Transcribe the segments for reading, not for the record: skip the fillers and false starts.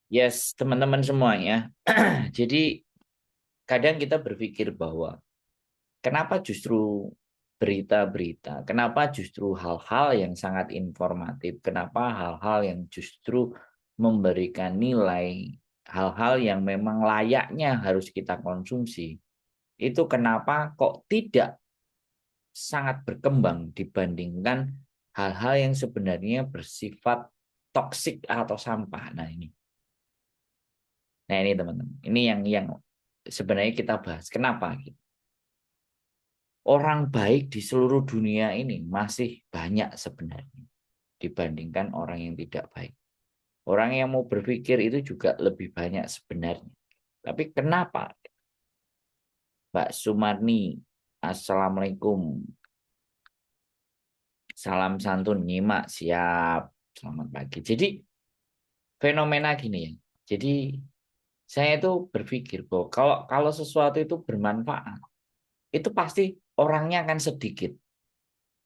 Yes, teman-teman semuanya. Jadi kadang kita berpikir bahwa kenapa justru berita-berita, kenapa justru hal-hal yang sangat informatif, kenapa hal-hal yang justru memberikan nilai, hal-hal yang memang layaknya harus kita konsumsi, itu kenapa kok tidak sangat berkembang dibandingkan hal-hal yang sebenarnya bersifat toksik atau sampah. Nah ini teman-teman, ini yang sebenarnya kita bahas. Kenapa? Orang baik di seluruh dunia ini masih banyak sebenarnya dibandingkan orang yang tidak baik. Orang yang mau berpikir itu juga lebih banyak sebenarnya. Tapi kenapa? Mbak Sumarni, Assalamualaikum. Salam santun, nyimak, siap. Selamat pagi. Jadi fenomena gini ya. Jadi saya itu berpikir bahwa kalau sesuatu itu bermanfaat, itu pasti orangnya akan sedikit.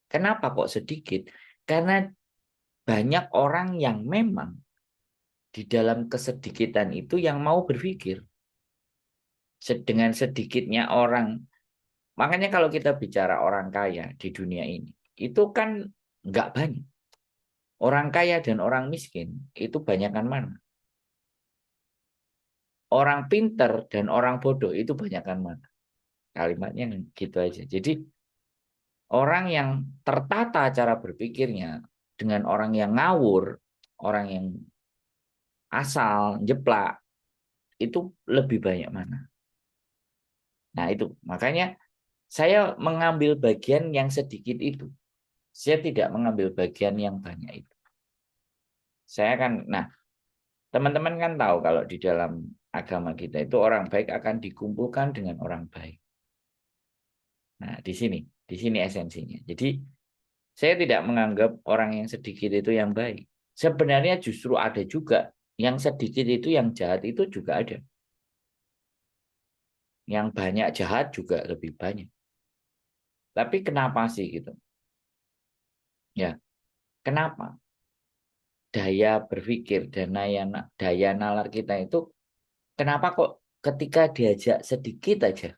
Kenapa kok sedikit? Karena banyak orang yang memang di dalam kesedikitan itu yang mau berpikir. Dengan sedikitnya orang, makanya kalau kita bicara orang kaya di dunia ini, itu kan nggak banyak. Orang kaya dan orang miskin itu banyakkan mana? Orang pinter dan orang bodoh itu banyakkan mana? Kalimatnya gitu aja. Jadi orang yang tertata cara berpikirnya dengan orang yang ngawur, orang yang asal jeplak itu lebih banyak mana? Nah, itu makanya saya mengambil bagian yang sedikit itu. Saya tidak mengambil bagian yang banyak itu. Saya kan, nah, teman-teman kan tahu kalau di dalam agama kita itu orang baik akan dikumpulkan dengan orang baik. Nah, di sini esensinya. Jadi, saya tidak menganggap orang yang sedikit itu yang baik. Sebenarnya justru ada juga yang sedikit itu yang jahat itu juga ada. Yang banyak jahat juga lebih banyak. Tapi kenapa sih gitu? Ya, kenapa? Daya berpikir dan daya nalar kita itu kenapa kok ketika diajak sedikit aja,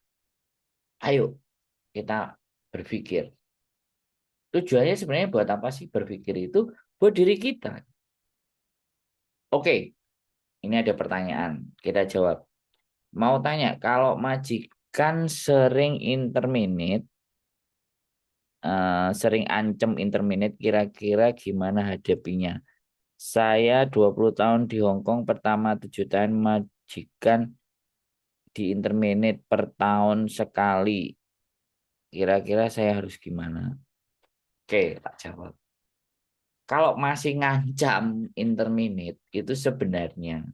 ayo kita berpikir. Tujuannya sebenarnya buat apa sih berpikir itu? Buat diri kita. Oke, ini ada pertanyaan. Kita jawab. Mau tanya, kalau majikan sering interminate, sering ancam interminate, kira-kira gimana hadapinya? Saya 20 tahun di Hong Kong, pertama 7 tahun majikan di interminate per tahun sekali. Kira-kira saya harus gimana? Oke, tak jawab. Kalau masih ngancam interminate, itu sebenarnya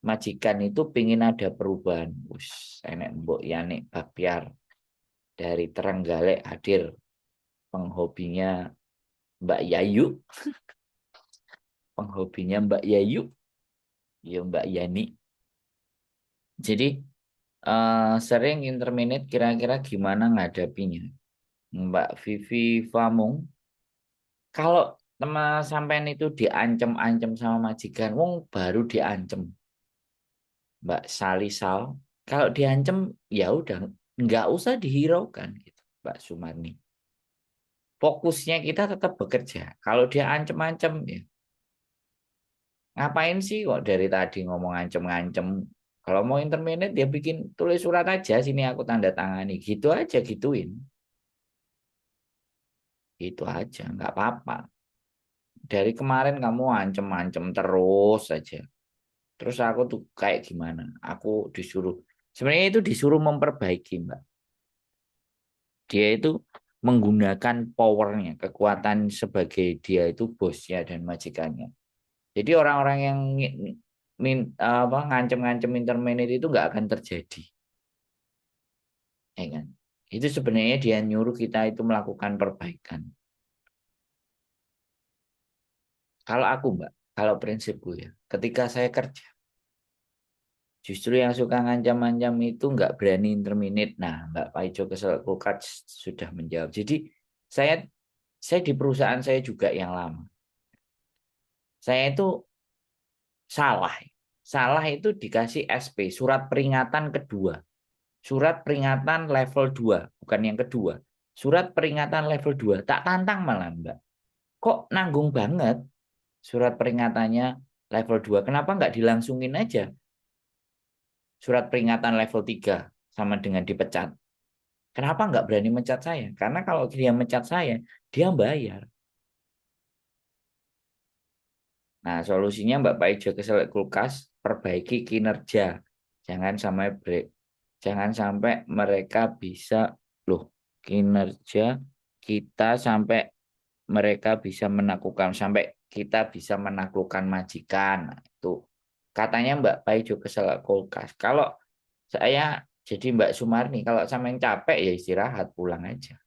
majikan itu pingin ada perubahan. Wus, enek mbok Yanik Bapiar dari Trenggalek hadir penghobinya Mbak Yayu, penghobinya Mbak Yayu, ya Mbak Yani. Jadi sering interminate kira-kira gimana ngadapinya? Mbak Vivi Famung, kalau teman sampean itu diancem-ancem sama majikan, wong baru diancem. Mbak Salisal, kalau diancem ya udah nggak usah dihiraukan gitu, Mbak Sumarni. Fokusnya kita tetap bekerja. Kalau dia ancem-ancem ya ngapain sih kok dari tadi ngomong ancem-ancem. Kalau mau interminate dia bikin tulis surat aja sini aku tanda tangani gitu aja gituin. Itu aja nggak apa-apa. Dari kemarin kamu ancem-ancem terus saja. Terus aku tuh kayak gimana? Aku disuruh, sebenarnya itu disuruh memperbaiki, Mbak. Dia itu menggunakan powernya, kekuatan sebagai dia itu bosnya dan majikannya. Jadi orang-orang yang apa ngancem-ngancem interminate itu nggak akan terjadi, ya kan? Itu sebenarnya dia nyuruh kita itu melakukan perbaikan. Kalau aku, Mbak, kalau prinsipku ya, ketika saya kerja, justru yang suka ngancam-ngancam itu nggak berani interminate. Nah, Mbak Paijo Keselkukat sudah menjawab. Jadi saya saya di perusahaan saya juga yang lama. Saya itu salah. Salah itu dikasih SP, surat peringatan kedua. Surat peringatan level 2, bukan yang kedua. Surat peringatan level 2. Tak tantang malah, Mbak. Kok nanggung banget surat peringatannya level 2? Kenapa nggak dilangsungin aja surat peringatan level 3 sama dengan dipecat? Kenapa nggak berani mencat saya? Karena kalau dia mencat saya, dia bayar. Nah, solusinya Mbak Paijo ke selek kulkas, perbaiki kinerja. Jangan sampai break. Jangan sampai mereka bisa, loh, kinerja kita sampai mereka bisa menaklukkan, sampai kita bisa menaklukkan majikan. Nah, itu katanya Mbak Paijo ke selek kulkas. Kalau saya jadi Mbak Sumarni, kalau sampai capek ya istirahat, pulang aja.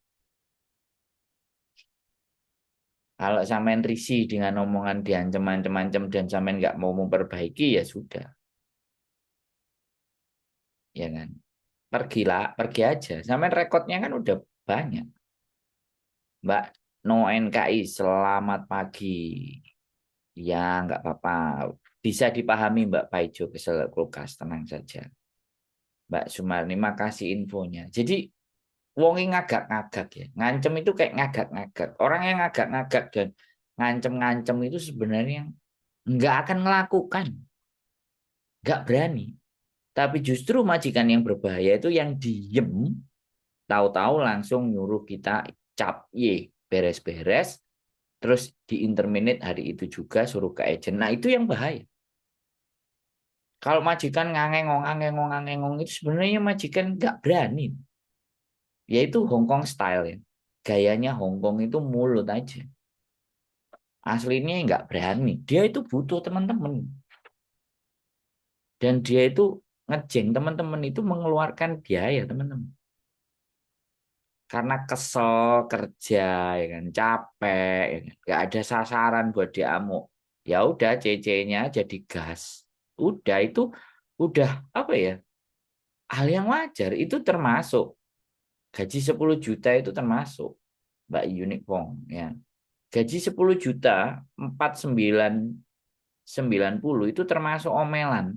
Kalau sampean risih dengan omongan diancam-ancam dan sampean nggak mau memperbaiki ya sudah, ya kan? Pergilah, pergi aja. Sampean rekodnya kan udah banyak. Mbak No NKI, selamat pagi. Ya, nggak apa-apa. Bisa dipahami Mbak Paijo kesel kulkas, tenang saja. Mbak Sumarni, makasih infonya. Jadi, wongi ngagak-ngagak ya. Ngancem itu kayak ngagak-ngagak. Orang yang ngagak-ngagak dan ngancem-ngancem itu sebenarnya nggak akan melakukan, nggak berani. Tapi justru majikan yang berbahaya itu yang diem, tahu-tahu langsung nyuruh kita cap ye, beres-beres, terus di interminate hari itu juga suruh ke agent. Nah itu yang bahaya. Kalau majikan ngangengong, ngangengong, ngangengong itu sebenarnya majikan nggak berani. Yaitu Hongkong style ya. Gayanya Hongkong itu mulut aja. Aslinya nggak berani. Dia itu butuh teman-teman. Dan dia itu ngejeng teman-teman itu mengeluarkan biaya teman-teman. Karena kesel kerja ya kan, capek ya kan, nggak ada sasaran buat diamuk, ya udah CC-nya jadi gas, udah itu udah apa ya, hal yang wajar. Itu termasuk gaji 10 juta, itu termasuk Mbak Unicorn ya, gaji 10 juta 4990 itu termasuk omelan,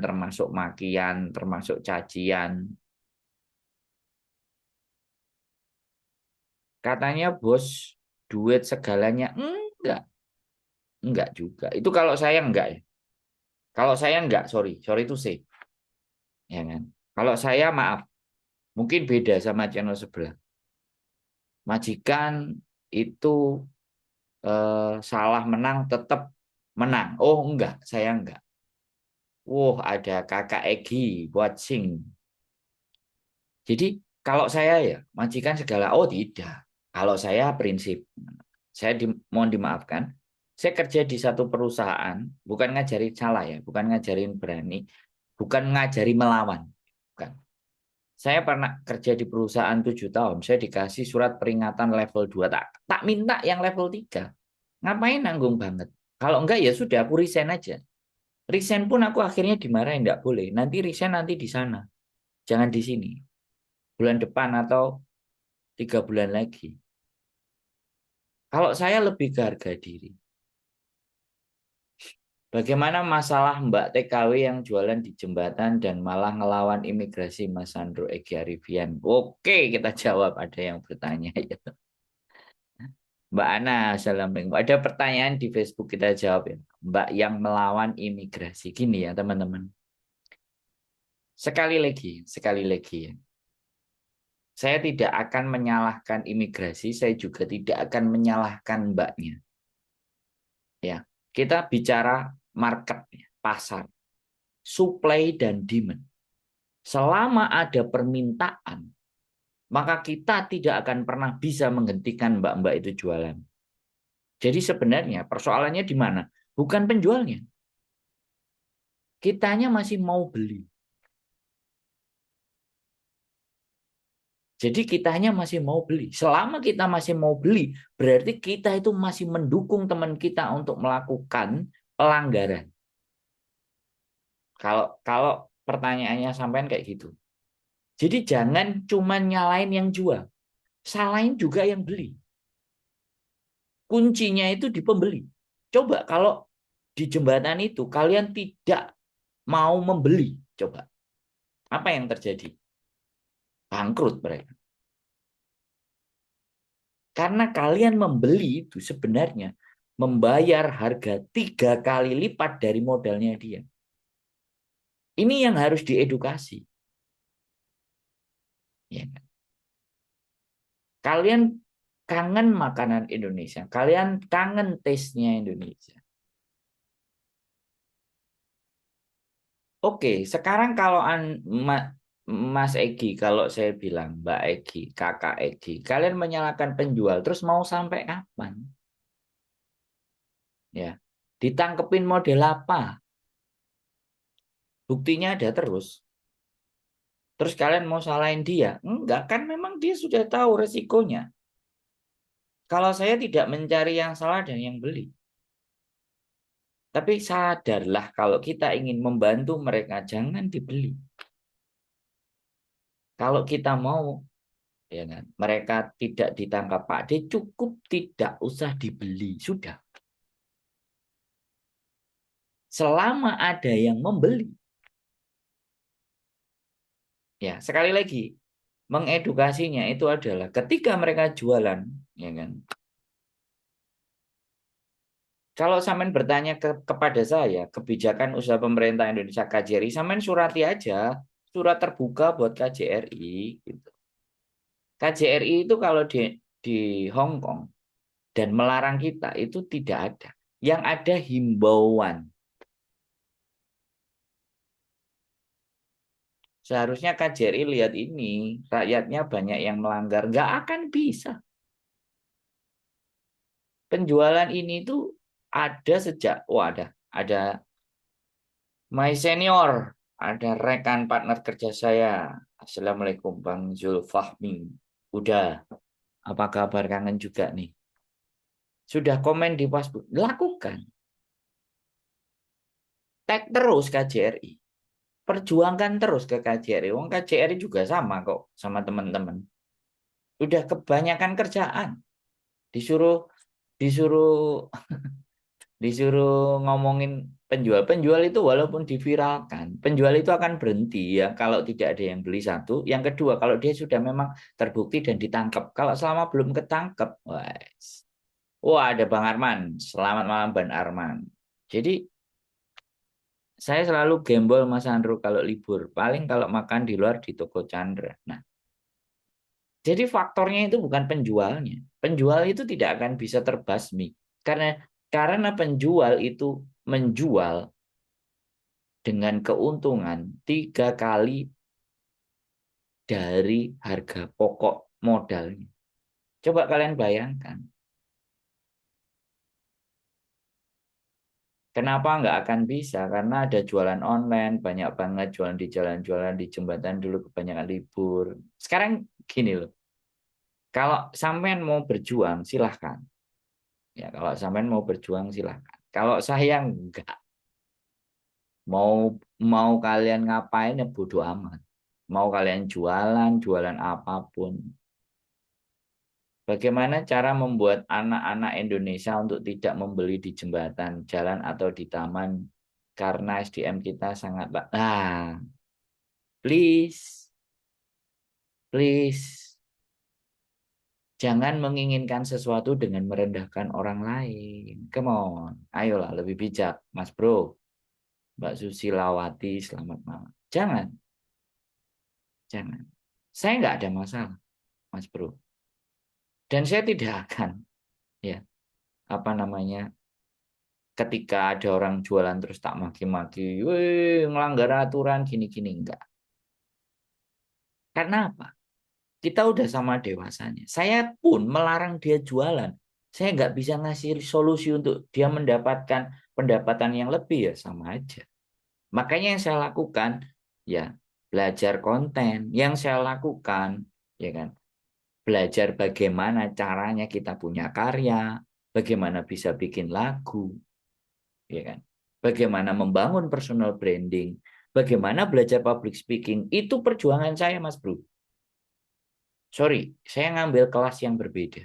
termasuk makian, termasuk cacian. Katanya bos duit segalanya, enggak juga. Itu kalau saya enggak ya. Kalau saya enggak, sorry, sorry itu sih, ya kan. Kalau saya maaf, mungkin beda sama channel sebelah. Majikan itu salah menang tetap menang. Oh enggak, saya enggak. Ada kakak Egi watching. Jadi kalau saya ya majikan segala, oh tidak. Kalau saya prinsip, saya mohon dimaafkan. Saya kerja di satu perusahaan, bukan ngajarin salah ya, bukan ngajarin berani, bukan ngajari melawan. Bukan. Saya pernah kerja di perusahaan 7 tahun, saya dikasih surat peringatan level 2, tak minta yang level 3. Ngapain nanggung banget? Kalau enggak ya sudah aku resign aja. Resign pun aku akhirnya dimarahin, enggak boleh. Nanti resign nanti di sana, jangan di sini. Bulan depan atau 3 bulan lagi. Kalau saya lebih ke harga diri. Bagaimana masalah Mbak TKW yang jualan di jembatan dan malah ngelawan imigrasi, Mas Sandro Egi Arifian? Oke, kita jawab. Ada yang bertanya ya. Mbak Ana, Assalamualaikum. Ada pertanyaan di Facebook, kita jawab ya. Mbak yang melawan imigrasi. Gini ya teman-teman. Sekali lagi ya. Saya tidak akan menyalahkan imigrasi, saya juga tidak akan menyalahkan mbaknya. Ya, kita bicara market, pasar, supply dan demand. Selama ada permintaan, maka kita tidak akan pernah bisa menghentikan mbak-mbak itu jualan. Jadi sebenarnya persoalannya di mana? Bukan penjualnya. Kitanya masih mau beli. Jadi kitanya masih mau beli. Selama kita masih mau beli, berarti kita itu masih mendukung teman kita untuk melakukan pelanggaran. Kalau pertanyaannya sampean kayak gitu. Jadi jangan cuma nyalain yang jual, salahin juga yang beli. Kuncinya itu di pembeli. Coba kalau di jembatan itu kalian tidak mau membeli, coba apa yang terjadi? Bangkrut mereka. Karena kalian membeli itu sebenarnya membayar harga 3 kali lipat dari modalnya dia. Ini yang harus diedukasi. Ya. Kalian kangen makanan Indonesia. Kalian kangen taste-nya Indonesia. Oke, sekarang kalau Mas Egi, kalau saya bilang Mbak Egi, Kakak Egi, kalian menyalahkan penjual, terus mau sampai kapan? Ya, ditangkepin model apa? Buktinya ada terus. Terus kalian mau salahin dia? Enggak, kan memang dia sudah tahu resikonya. Kalau saya tidak mencari yang salah dan yang beli. Tapi sadarlah kalau kita ingin membantu mereka, jangan dibeli. Kalau kita mau, ya kan, mereka tidak ditangkap Pak D, cukup tidak usah dibeli. Sudah. Selama ada yang membeli. Ya, sekali lagi, mengedukasinya itu adalah ketika mereka jualan, ya kan. Kalau sampean bertanya kepada saya, kebijakan usaha pemerintah Indonesia KJRI, sampean surati aja, surat terbuka buat KJRI gitu. KJRI itu kalau di Hong Kong dan melarang kita itu tidak ada. Yang ada himbauan. Seharusnya KJRI lihat ini, rakyatnya banyak yang melanggar, nggak akan bisa. Penjualan ini tuh ada sejak, ada my senior, ada rekan partner kerja saya. Assalamualaikum Bang Zulfahmi. Udah, apa kabar, kangen juga nih. Sudah komen di Facebook, lakukan. Tag terus KJRI. Perjuangkan terus ke KJRI. Wong KJRI juga sama kok sama teman-teman. Udah kebanyakan kerjaan. Disuruh disuruh disuruh ngomongin penjual. Penjual itu walaupun diviralkan, penjual itu akan berhenti ya kalau tidak ada yang beli satu. Yang kedua, kalau dia sudah memang terbukti dan ditangkap. Kalau selama belum ketangkep, wah ada Bang Arman. Selamat malam Bang Arman. Jadi saya selalu gembol Mas Andro kalau libur. Paling kalau makan di luar di toko Chandra. Nah, jadi faktornya itu bukan penjualnya. Penjual itu tidak akan bisa terbasmi. Karena penjual itu menjual dengan keuntungan 3 kali dari harga pokok modalnya. Coba kalian bayangkan. Kenapa nggak akan bisa? Karena ada jualan online, banyak banget jualan di jalan-jualan di jembatan dulu kebanyakan libur. Sekarang gini loh, kalau sampean mau berjuang silahkan. Ya, kalau sampean mau berjuang silahkan. Kalau saya nggak mau mau kalian ngapain ya bodoh amat. Mau kalian jualan, jualan apapun. Bagaimana cara membuat anak-anak Indonesia untuk tidak membeli di jembatan, jalan atau di taman karena SDM kita sangat please, please, jangan menginginkan sesuatu dengan merendahkan orang lain. Come on, ayolah lebih bijak, Mas Bro. Mbak Susilawati, selamat malam. Jangan, jangan. Saya nggak ada masalah, Mas Bro. Dan saya tidak akan, ya, apa namanya, ketika ada orang jualan terus tak maki-maki, weh, ngelanggar aturan, gini-gini, enggak. Karena apa? Kita udah sama dewasanya. Saya pun melarang dia jualan. Saya nggak bisa ngasih solusi untuk dia mendapatkan pendapatan yang lebih, ya sama aja. Makanya yang saya lakukan, ya, belajar konten. Yang saya lakukan, ya kan, belajar bagaimana caranya kita punya karya, bagaimana bisa bikin lagu, ya kan, bagaimana membangun personal branding, bagaimana belajar public speaking. Itu perjuangan saya, Mas Bro. Sorry, saya ngambil kelas yang berbeda.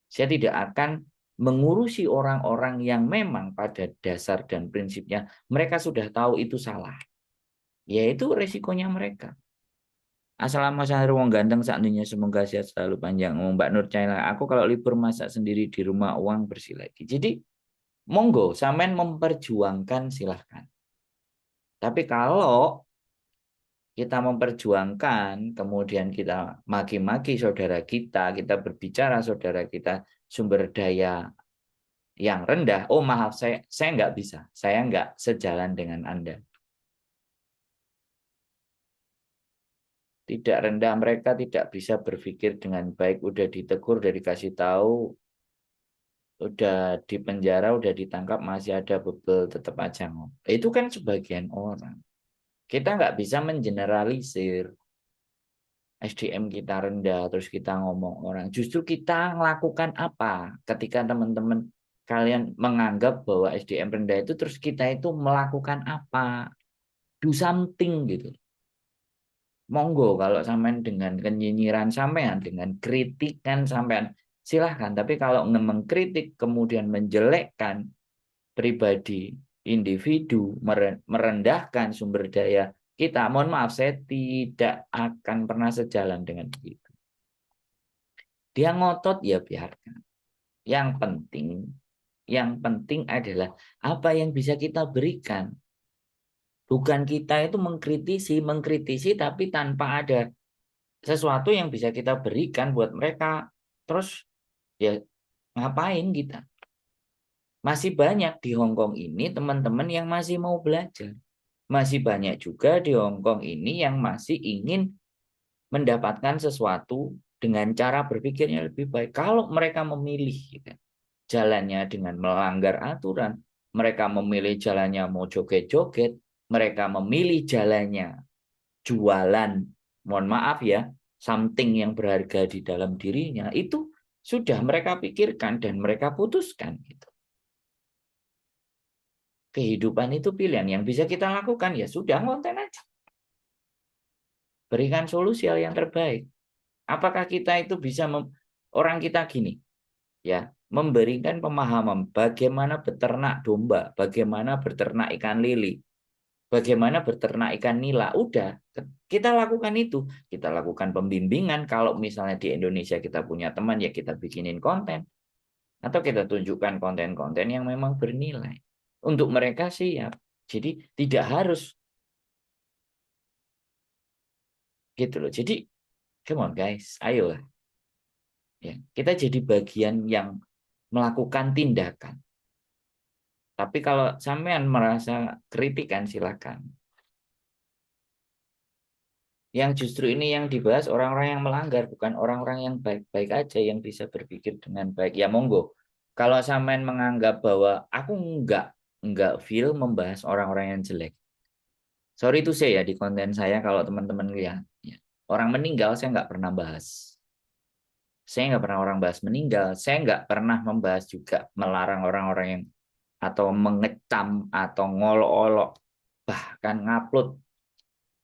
Saya tidak akan mengurusi orang-orang yang memang pada dasar dan prinsipnya mereka sudah tahu itu salah. Yaitu resikonya mereka. Assalamualaikum wong ganteng saat dunia semoga sehat selalu panjang. Mbak Nur Caila, aku kalau libur masak sendiri di rumah uang bersih lagi. Jadi monggo, sampean memperjuangkan silahkan. Tapi kalau kita memperjuangkan, kemudian kita maki-maki saudara kita berbicara saudara kita sumber daya yang rendah, oh maaf saya nggak bisa, saya nggak sejalan dengan Anda. Tidak rendah, mereka tidak bisa berpikir dengan baik, udah ditegur, udah dikasih tahu, udah di penjara, udah ditangkap, masih ada bebel, tetap aja ngomong. Itu kan sebagian orang. Kita nggak bisa mengeneralisir. SDM kita rendah, terus kita ngomong orang. Justru kita melakukan apa ketika teman-teman kalian menganggap bahwa SDM rendah itu, terus kita itu melakukan apa? Do something gitu. Monggo kalau sampean dengan kenyinyiran sampean, dengan kritikan sampean, silahkan. Tapi kalau mengkritik kemudian menjelekkan pribadi, individu, merendahkan sumber daya kita, mohon maaf, saya tidak akan pernah sejalan dengan itu. Dia ngotot ya biarkan. Yang penting adalah apa yang bisa kita berikan. Bukan kita itu mengkritisi tapi tanpa ada sesuatu yang bisa kita berikan buat mereka. Terus ya ngapain kita? Masih banyak di Hongkong ini teman-teman yang masih mau belajar. Masih banyak juga di Hongkong ini yang masih ingin mendapatkan sesuatu dengan cara berpikirnya lebih baik. Kalau mereka memilih gitu, jalannya dengan melanggar aturan, mereka memilih jalannya mau joget-joget, mereka memilih jalannya jualan, mohon maaf ya, something yang berharga di dalam dirinya, itu sudah mereka pikirkan dan mereka putuskan gitu. Kehidupan itu pilihan, yang bisa kita lakukan ya sudah konten aja. Berikan solusi yang terbaik. Apakah kita itu bisa orang kita gini ya, memberikan pemahaman bagaimana beternak domba, bagaimana beternak ikan lili, bagaimana beternak ikan nila. Udah, kita lakukan itu. Kita lakukan pembimbingan. Kalau misalnya di Indonesia kita punya teman, ya kita bikinin konten. Atau kita tunjukkan konten-konten yang memang bernilai. Untuk mereka siap. Jadi tidak harus gitu loh. Jadi come on guys, ayolah. Ya, kita jadi bagian yang melakukan tindakan. Tapi kalau sampean merasa kritikan silakan. Yang justru ini yang dibahas orang-orang yang melanggar, bukan orang-orang yang baik-baik aja yang bisa berpikir dengan baik. Ya monggo. Kalau sampean menganggap bahwa aku enggak feel membahas orang-orang yang jelek. Sorry itu saya ya di konten saya kalau teman-teman lihat. Ya. Orang meninggal saya nggak pernah bahas. Saya nggak pernah orang bahas meninggal. Saya nggak pernah membahas juga melarang orang-orang yang atau mengecam atau ngolok-olok bahkan ngupload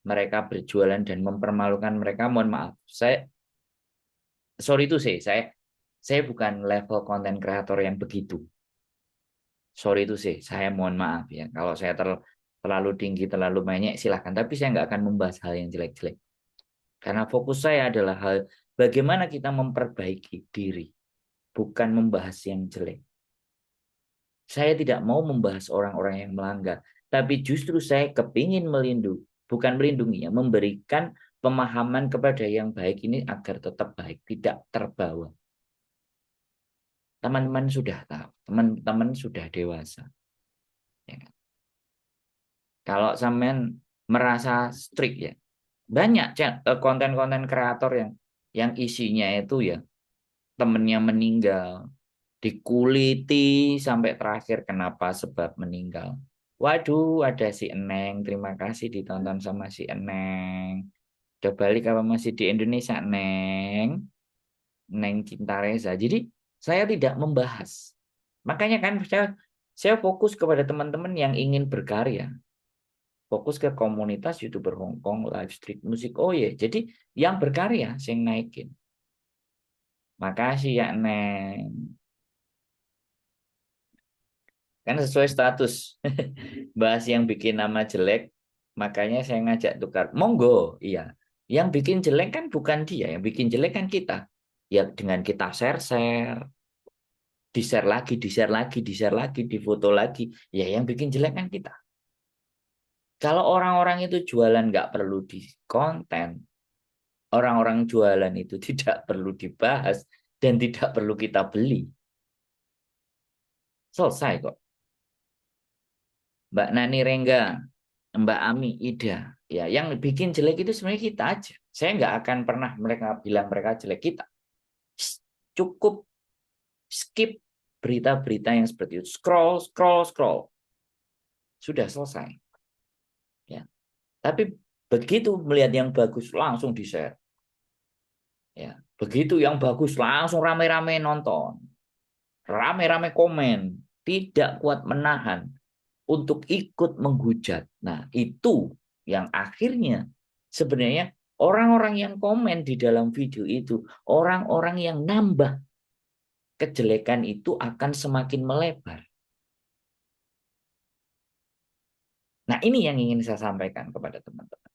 mereka berjualan dan mempermalukan mereka. Mohon maaf, sorry itu saya bukan level konten kreator yang begitu. Sorry itu saya mohon maaf ya kalau saya terlalu tinggi terlalu banyak silahkan, tapi saya nggak akan membahas hal yang jelek-jelek karena fokus saya adalah hal bagaimana kita memperbaiki diri, bukan membahas yang jelek. Saya tidak mau membahas orang-orang yang melanggar, tapi justru saya kepingin melindungi, bukan melindungi ya, memberikan pemahaman kepada yang baik ini agar tetap baik, tidak terbawa. Teman-teman sudah tahu, teman-teman sudah dewasa. Ya kan? Kalau sampean merasa strict ya, banyak konten-konten kreator yang isinya itu ya temennya meninggal, dikuliti sampai terakhir kenapa sebab meninggal. Waduh, ada si Eneng. Terima kasih ditonton sama si Eneng. Udah balik apa masih di Indonesia, Neng? Neng Cinta Reza. Jadi saya tidak membahas. Makanya kan saya fokus kepada teman-teman yang ingin berkarya. Fokus ke komunitas YouTuber Hongkong, live stream musik. Oh ya, jadi yang berkarya saya naikin. Makasih ya, Neng. Kan sesuai status. Bahas yang bikin nama jelek, makanya saya ngajak tukar. Monggo, iya. Yang bikin jelek kan bukan dia, yang bikin jelek kan kita. Ya dengan kita share-share, di-share lagi, di-share lagi, di-share lagi, di-foto lagi. Ya yang bikin jelek kan kita. Kalau orang-orang itu jualan nggak perlu di konten, orang-orang jualan itu tidak perlu dibahas, dan tidak perlu kita beli. Selesai kok. Mbak Nani Rengga, Mbak Ami, Ida. Ya, yang bikin jelek itu sebenarnya kita aja. Saya nggak akan pernah mereka bilang mereka jelek kita. Cukup skip berita-berita yang seperti itu. Scroll, scroll, scroll. Sudah selesai. Ya. Tapi begitu melihat yang bagus langsung di-share. Ya. Begitu yang bagus langsung rame-rame nonton. Rame-rame komen. Tidak kuat menahan untuk ikut menghujat. Nah, itu yang akhirnya sebenarnya orang-orang yang komen di dalam video itu, orang-orang yang nambah kejelekan itu akan semakin melebar. Nah, ini yang ingin saya sampaikan kepada teman-teman.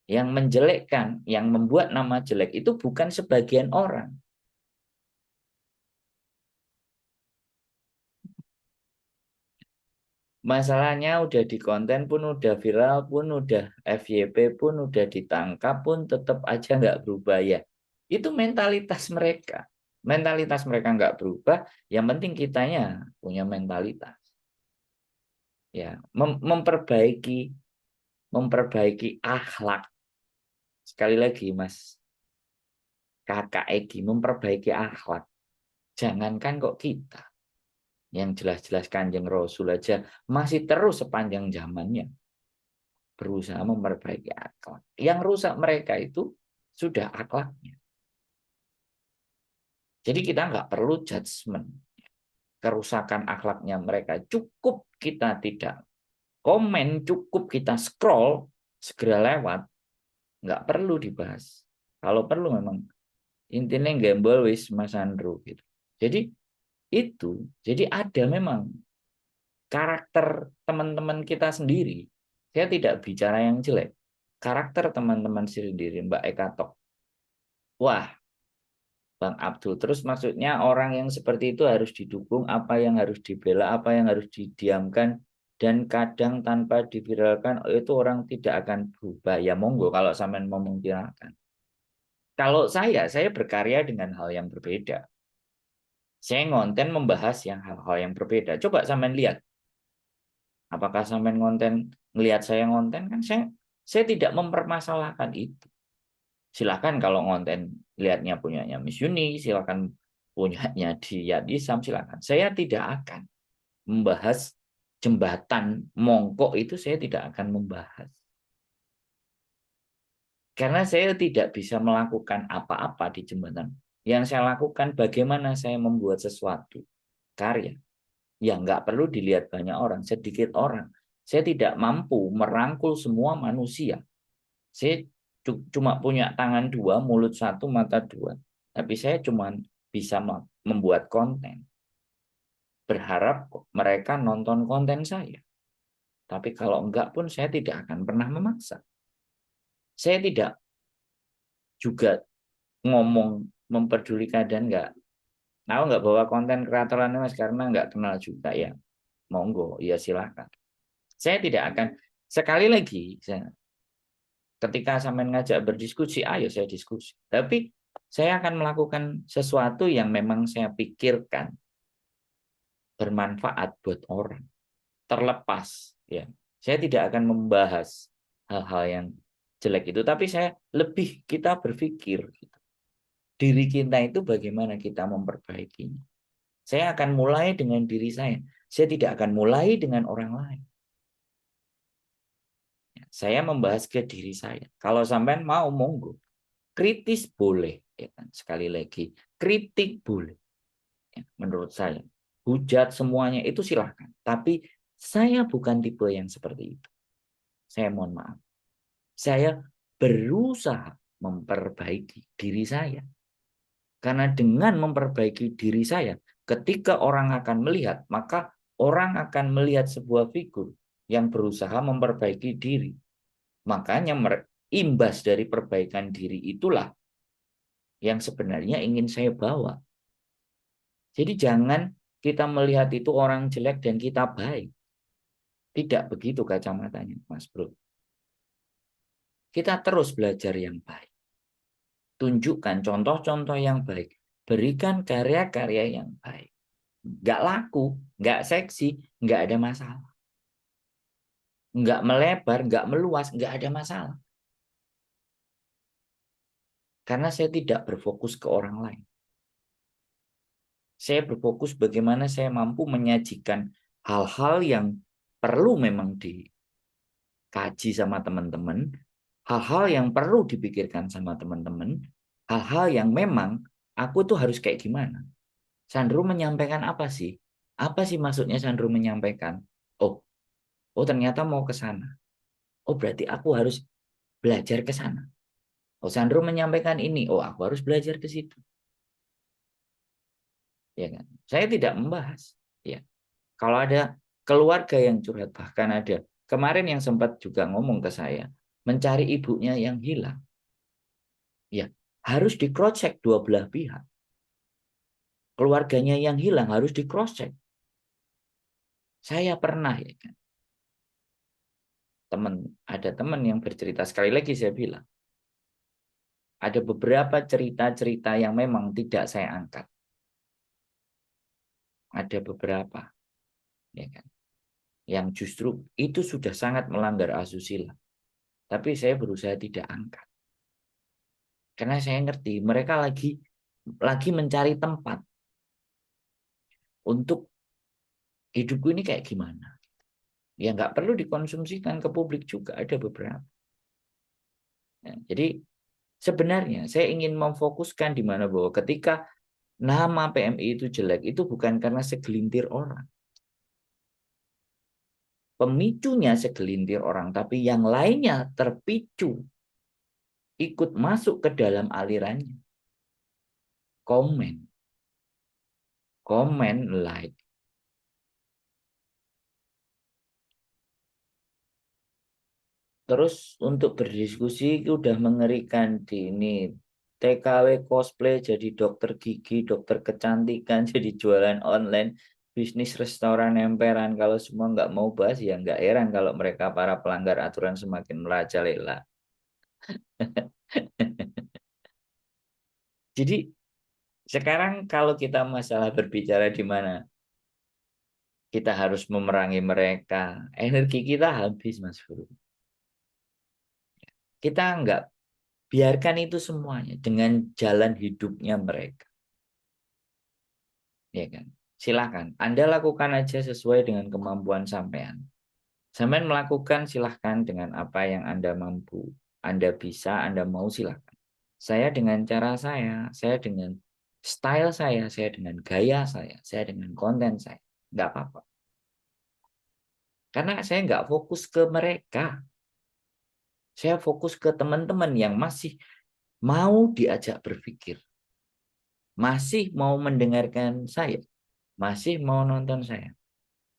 Yang menjelekkan, yang membuat nama jelek itu bukan sebagian orang. Masalahnya udah di konten pun, udah viral pun, udah FYP pun, udah ditangkap pun, tetap aja nggak berubah ya. Itu mentalitas mereka. Mentalitas mereka nggak berubah, yang penting kitanya punya mentalitas. Ya, memperbaiki akhlak. Sekali lagi, Mas, Kakak Egi, memperbaiki akhlak. Jangankan kok kita, yang jelas-jelas Kanjeng Rasul aja masih terus sepanjang zamannya berusaha memperbaiki akhlak. Yang rusak mereka itu sudah akhlaknya. Jadi kita nggak perlu judgement kerusakan akhlaknya mereka. Cukup kita tidak komen, cukup kita scroll, segera lewat. Nggak perlu dibahas. Kalau perlu memang intinya gembel wis Mas Andrew gitu. Jadi itu, jadi ada memang karakter teman-teman kita sendiri. Saya tidak bicara yang jelek. Karakter teman-teman sendiri, Mbak Eka Tok. Wah, Bang Abdul. Terus maksudnya orang yang seperti itu harus didukung, apa yang harus dibela, apa yang harus didiamkan, dan kadang tanpa diviralkan, itu orang tidak akan berubah. Ya monggo kalau sampean mau memviralkan. Kalau saya berkarya dengan hal yang berbeda. Saya ngonten membahas yang hal-hal yang berbeda. Coba sampean lihat. Apakah sampean ngonten, ngelihat saya ngonten, kan saya tidak mempermasalahkan itu. Silakan kalau ngonten lihatnya punyanya Miss Yuni, silakan punyanya dia di Sam, silakan. Saya tidak akan membahas jembatan mongkok itu, saya tidak akan membahas. Karena saya tidak bisa melakukan apa-apa di jembatan. Yang saya lakukan bagaimana saya membuat sesuatu karya yang nggak perlu dilihat banyak orang, sedikit orang. Saya tidak mampu merangkul semua manusia. Saya cuma punya tangan dua, mulut satu, mata dua. Tapi saya cuma bisa membuat konten. Berharap mereka nonton konten saya. Tapi kalau enggak pun saya tidak akan pernah memaksa. Saya tidak juga ngomong memperdulikan dan enggak. Aku enggak bawa konten kreatorannya Mas karena enggak kenal juga ya. Monggo, ya silahkan. Saya tidak akan, sekali lagi, ketika sampai ngajak berdiskusi, ayo saya diskusi. Tapi saya akan melakukan sesuatu yang memang saya pikirkan bermanfaat buat orang. Terlepas, ya. Saya tidak akan membahas hal-hal yang jelek itu, tapi saya lebih kita berpikir gitu. Diri kita itu bagaimana kita memperbaikinya. Saya akan mulai dengan diri saya. Saya tidak akan mulai dengan orang lain. Saya membahas ke diri saya. Kalau sampean mau monggo, kritis boleh, ya kan? Sekali lagi, kritik boleh. Ya, menurut saya, hujat semuanya itu silahkan. Tapi saya bukan tipe yang seperti itu. Saya mohon maaf. Saya berusaha memperbaiki diri saya. Karena dengan memperbaiki diri saya ketika orang akan melihat, maka orang akan melihat sebuah figur yang berusaha memperbaiki diri. Makanya imbas dari perbaikan diri itulah yang sebenarnya ingin saya bawa. Jadi jangan kita melihat itu orang jelek dan kita baik. Tidak begitu kacamatanya, Mas Bro. Kita terus belajar yang baik. Tunjukkan contoh-contoh yang baik. Berikan karya-karya yang baik. Nggak laku, nggak seksi, nggak ada masalah. Nggak melebar, nggak meluas, nggak ada masalah. Karena saya tidak berfokus ke orang lain. Saya berfokus bagaimana saya mampu menyajikan hal-hal yang perlu memang dikaji sama teman-teman, hal-hal yang perlu dipikirkan sama teman-teman, hal-hal yang memang aku tuh harus kayak gimana. Sandro menyampaikan apa sih? Apa sih maksudnya Sandro menyampaikan? Oh, oh ternyata mau ke sana. Oh berarti aku harus belajar ke sana. Oh Sandro menyampaikan ini. Oh aku harus belajar ke situ. Ya kan? Saya tidak membahas. Ya. Kalau ada keluarga yang curhat, bahkan ada kemarin yang sempat juga ngomong ke saya, mencari ibunya yang hilang. Ya, harus di cross check dua belah pihak. Keluarganya yang hilang harus di cross check. Saya pernah ya kan. Ada teman yang bercerita, sekali lagi saya bilang, ada beberapa cerita-cerita yang memang tidak saya angkat. Ada beberapa, ya kan, yang justru itu sudah sangat melanggar asusila. Tapi saya berusaha tidak angkat. Karena saya ngerti mereka lagi mencari tempat untuk hidupku ini kayak gimana. Ya nggak perlu dikonsumsikan ke publik juga, ada beberapa. Ya, jadi sebenarnya saya ingin memfokuskan di mana bahwa ketika nama PMI itu jelek, itu bukan karena segelintir orang. Pemicunya segelintir orang, tapi yang lainnya terpicu ikut masuk ke dalam alirannya. Komen, like. Terus untuk berdiskusi udah mengerikan di ini. TKW cosplay jadi dokter gigi, dokter kecantikan, jadi jualan online, bisnis restoran emperan. Kalau semua nggak mau bahas ya nggak heran kalau mereka para pelanggar aturan semakin merajalela. Jadi sekarang kalau kita masalah berbicara di mana kita harus memerangi mereka, energi kita habis, Mas Bro. Kita nggak biarkan itu semuanya dengan jalan hidupnya mereka. Ya kan? Silakan. Anda lakukan aja sesuai dengan kemampuan sampean. Sampean melakukan silahkan dengan apa yang Anda mampu. Anda bisa, Anda mau silahkan. Saya dengan cara saya dengan style saya dengan gaya saya dengan konten saya. Nggak apa-apa. Karena saya nggak fokus ke mereka. Saya fokus ke teman-teman yang masih mau diajak berpikir. Masih mau mendengarkan saya. Masih mau nonton saya.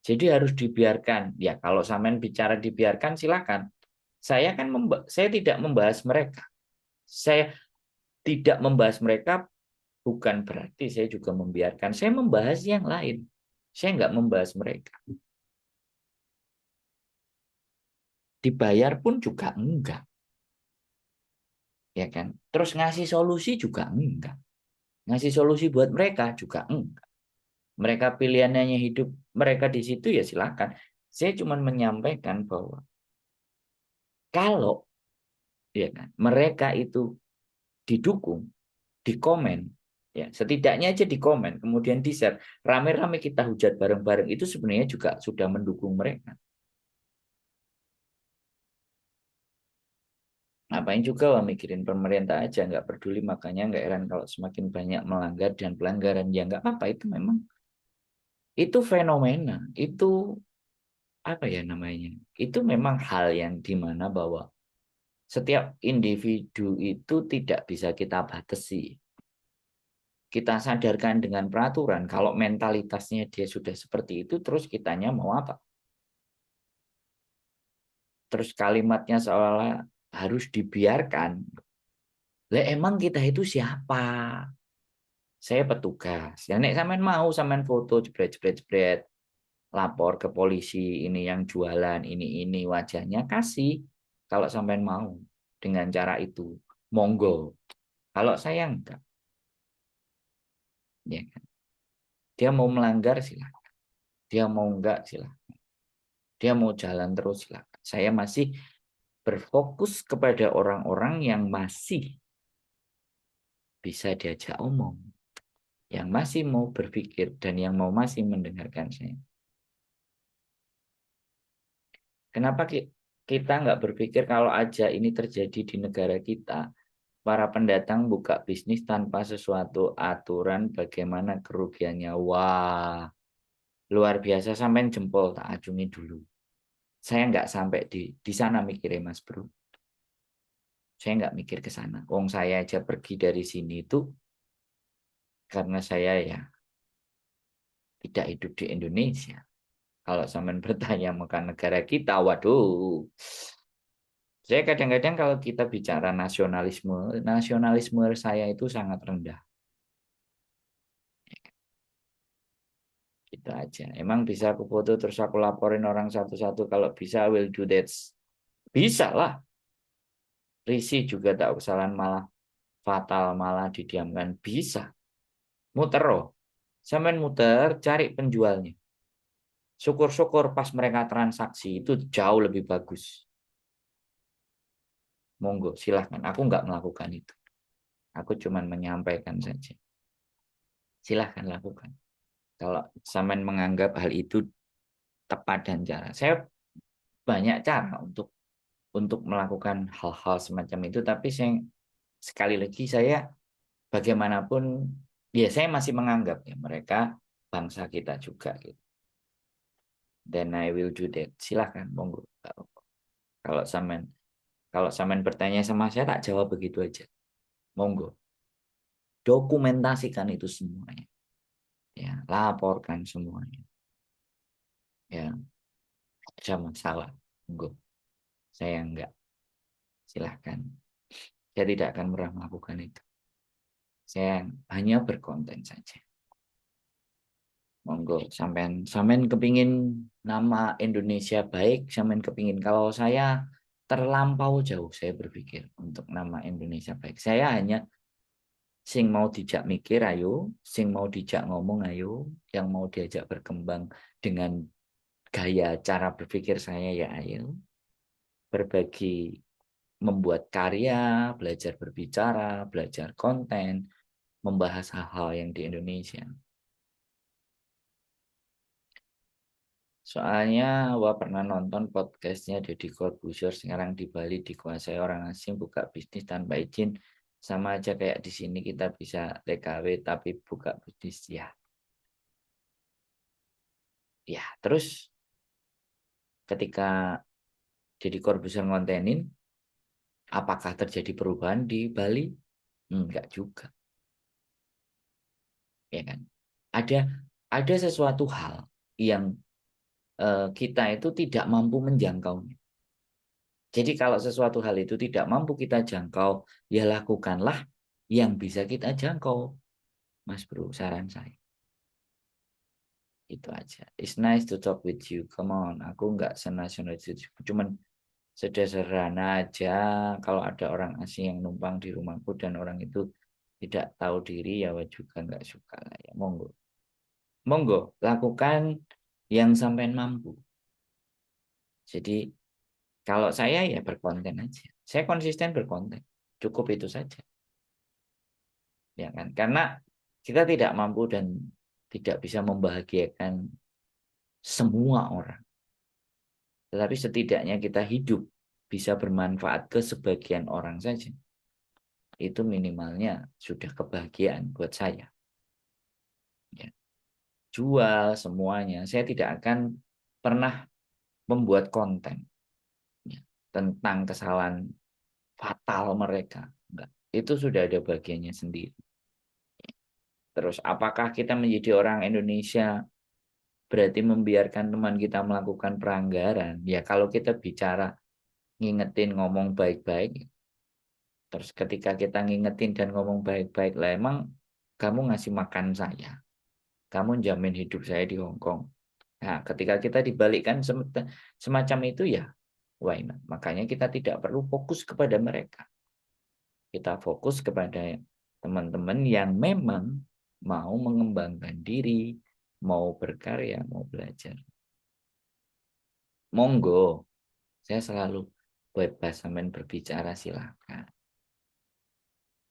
Jadi harus dibiarkan. Ya, kalau sampean bicara dibiarkan silakan. Saya tidak membahas mereka. Saya tidak membahas mereka bukan berarti saya juga membiarkan. Saya membahas yang lain. Saya nggak membahas mereka. Dibayar pun juga enggak. Ya kan? Terus ngasih solusi juga enggak. Ngasih solusi buat mereka juga enggak. Mereka pilihannya hidup mereka di situ ya silakan. Saya cuma menyampaikan bahwa kalau ya kan, mereka itu didukung, di komen, ya setidaknya aja di komen, kemudian di share, rame-rame kita hujat bareng-bareng itu sebenarnya juga sudah mendukung mereka. Ngapain juga wah mikirin pemerintah aja, nggak peduli, makanya nggak heran kalau semakin banyak melanggar dan pelanggaran. Ya nggak apa-apa, itu memang itu fenomena, itu apa ya namanya, itu memang hal yang dimana bahwa setiap individu itu tidak bisa kita batasi. kita sadarkan dengan peraturan, kalau mentalitasnya dia sudah seperti itu, terus kitanya mau apa? Terus kalimatnya seolah harus dibiarkan. Lah emang kita itu siapa? Saya petugas. Ya nek sampean mau sampean foto jebret-jebret-jebret, lapor ke polisi ini yang jualan ini wajahnya kasih. Kalau sampean mau dengan cara itu, monggo. Kalau saya enggak, ya kan. Dia mau melanggar silakan. Dia mau enggak silakan. Dia mau jalan terus silakan. Saya masih berfokus kepada orang-orang yang masih bisa diajak omong, yang masih mau berpikir dan yang mau masih mendengarkan saya. Kenapa kita nggak berpikir kalau aja ini terjadi di negara kita, para pendatang buka bisnis tanpa sesuatu aturan, bagaimana kerugiannya? Wah, luar biasa, sampai jempol tak acungi dulu. Saya nggak sampai di sana mikirnya Mas Bro. Saya nggak mikir ke sana. Wong saya aja pergi dari sini itu karena saya ya tidak hidup di Indonesia. Kalau sampean bertanya makan negara kita, waduh. Saya kadang-kadang kalau kita bicara nasionalisme, nasionalisme saya itu sangat rendah. Gitu aja. Emang bisa aku foto terus aku laporin orang satu-satu, kalau bisa I will do that. Bisa lah. Risi juga tak kesalahan malah fatal, malah didiamkan. Bisa. Muter loh. Sampai muter cari penjualnya. Syukur-syukur pas mereka transaksi itu jauh lebih bagus. Monggo, silahkan. Aku nggak melakukan itu. Aku cuma menyampaikan saja. Silahkan lakukan. Kalau sampean menganggap hal itu tepat dan cara. Saya banyak cara untuk melakukan hal-hal semacam itu, tapi saya sekali lagi saya bagaimanapun ya saya masih menganggap ya mereka bangsa kita juga gitu. Dan I will do that. Silahkan, monggo. Kalau sampean kalau sampean bertanya sama saya tak jawab begitu aja. Monggo. Dokumentasikan itu semuanya. Ya, laporkan semuanya. Ya, ada masalah. Monggo. Saya enggak. Silahkan. Saya tidak akan pernah melakukan itu. Saya hanya berkonten saja. Monggo, sampean kepingin nama Indonesia baik, sampean kepingin. Kalau saya terlampau jauh, saya berpikir untuk nama Indonesia baik. Saya hanya sing mau dijak mikir, ayo. Sing mau dijak ngomong, ayo. Yang mau diajak berkembang dengan gaya cara berpikir saya, ya ayo. Berbagi, membuat karya, belajar berbicara, belajar konten, membahas hal-hal yang di Indonesia. Soalnya wah pernah nonton podcastnya Deddy Corbuzier, sekarang di Bali dikuasai orang asing, buka bisnis tanpa izin, sama aja kayak di sini kita bisa TKW tapi buka bisnis ya. Ya, terus ketika Deddy Corbuzier ngontenin, apakah terjadi perubahan di Bali? Enggak juga, ya kan? Ada ada sesuatu hal yang kita itu tidak mampu menjangkaunya. Jadi kalau sesuatu hal itu tidak mampu kita jangkau, ya lakukanlah yang bisa kita jangkau, Mas Bro, saran saya. Itu aja. It's nice to talk with you. Come on, aku nggak senasionalis itu. Cuman sederhana aja kalau ada orang asing yang numpang di rumahku dan orang itu tidak tahu diri, ya juga nggak suka lah ya. Monggo. Monggo, lakukan yang sampai mampu. Jadi kalau saya ya berkonten aja. Saya konsisten berkonten. Cukup itu saja. Ya kan? Karena kita tidak mampu dan tidak bisa membahagiakan semua orang. Tetapi setidaknya kita hidup bisa bermanfaat ke sebagian orang saja. Itu minimalnya sudah kebahagiaan buat saya. Ya. Jual semuanya. Saya tidak akan pernah membuat konten ya, tentang kesalahan fatal mereka. Enggak. Itu sudah ada bagiannya sendiri. Terus apakah kita menjadi orang Indonesia berarti membiarkan teman kita melakukan pelanggaran? Ya kalau kita bicara ngingetin ngomong baik-baik, terus ketika kita ngingetin dan ngomong baik-baik lah, emang kamu ngasih makan saya, kamu jamin hidup saya di Hong Kong. Nah, ketika kita dibalikkan semacam itu ya, why not? Makanya kita tidak perlu fokus kepada mereka. Kita fokus kepada teman-teman yang memang mau mengembangkan diri, mau berkarya, mau belajar. Monggo, saya selalu bebas sampean berbicara, silakan.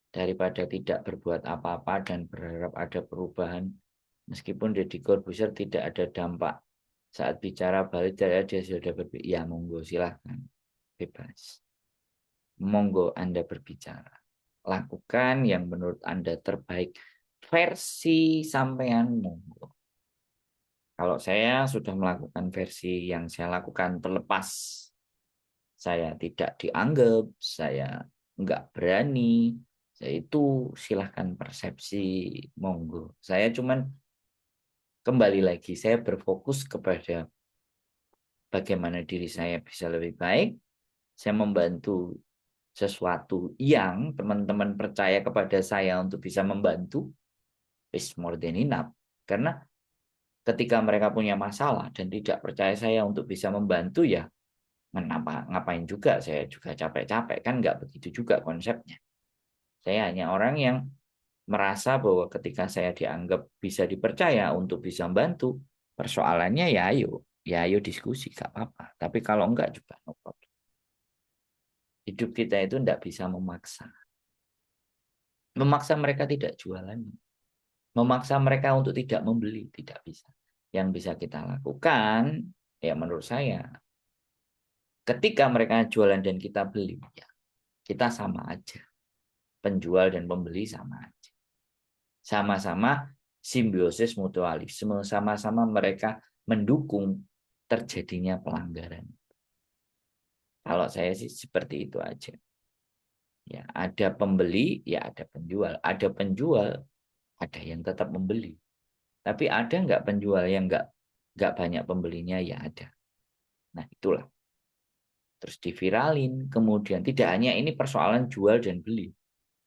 Daripada tidak berbuat apa-apa dan berharap ada perubahan, meskipun Deddy Corbuzier tidak ada dampak saat bicara balik dia sudah berbicara, ya monggo silahkan, bebas. Monggo Anda berbicara. Lakukan yang menurut Anda terbaik versi sampean, monggo. Kalau saya sudah melakukan versi yang saya lakukan terlepas saya tidak dianggap, saya nggak berani, saya itu silahkan persepsi, monggo. Saya cuman kembali lagi, saya berfokus kepada bagaimana diri saya bisa lebih baik, saya membantu sesuatu yang teman-teman percaya kepada saya untuk bisa membantu, is more than enough. Karena ketika mereka punya masalah dan tidak percaya saya untuk bisa membantu, ya ngapain juga saya juga capek-capek, kan nggak begitu juga konsepnya. Saya hanya orang yang merasa bahwa ketika saya dianggap bisa dipercaya untuk bisa membantu, persoalannya ya ayo diskusi, gak apa-apa. Tapi kalau enggak juga no problem. Hidup kita itu enggak bisa memaksa. Memaksa mereka tidak jualan. Memaksa mereka untuk tidak membeli, tidak bisa. Yang bisa kita lakukan, ya menurut saya, ketika mereka jualan dan kita beli, ya kita sama aja. Penjual dan pembeli sama aja. Sama-sama simbiosis mutualisme, sama-sama mereka mendukung terjadinya pelanggaran. Kalau saya sih seperti itu aja. Ya, ada pembeli, ya ada penjual. Ada penjual, ada yang tetap membeli. Tapi ada nggak penjual yang nggak banyak pembelinya? Ya ada. Nah itulah. Terus diviralin, kemudian tidak hanya ini persoalan jual dan beli.